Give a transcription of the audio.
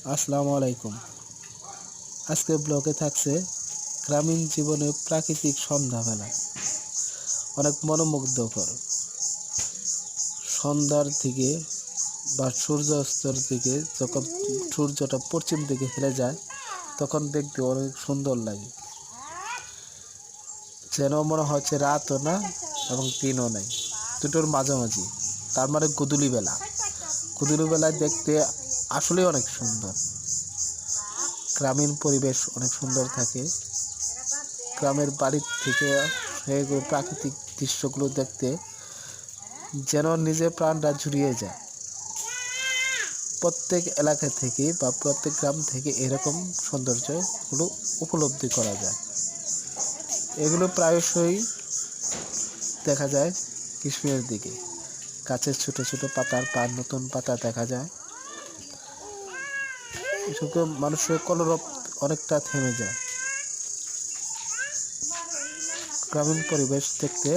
আসসালামু আলাইকুম। আজকে ব্লগে থাকছে গ্রামীণ জীবনে প্রাকৃতিক সন্ধ্যাবেলা, অনেক মনোমুগ্ধকর। সন্ধ্যার দিকে বা সূর্যাস্তের দিকে যখন সূর্যটা পশ্চিম দিকে হেলে যায়, তখন দেখতে অনেক সুন্দর লাগে। যেন মনে হচ্ছে রাতও না এবং দিনও নাই, দুটোর মাঝামাঝি। তার মানে গোধূলিবেলা। গোধূলিবেলায় দেখতে আসলেই অনেক সুন্দর। গ্রামীণ পরিবেশ অনেক সুন্দর থাকে। গ্রামের বাড়ির থেকে সেগুলো প্রাকৃতিক দৃশ্যগুলো দেখতে যেন নিজের প্রাণটা জুড়িয়ে যায়। প্রত্যেক এলাকা থেকে বা প্রত্যেক গ্রাম থেকে এরকম সৌন্দর্যগুলো উপলব্ধি করা যায়। এগুলো প্রায়শই দেখা যায় গ্রীষ্মের দিকে। গাছের ছোট ছোট পাতার নতুন পাতা দেখা যায়। এসবকে মানুষের কলরব অনেকটা থেমে যায়। গ্রামীণ পরিবেশ দেখতে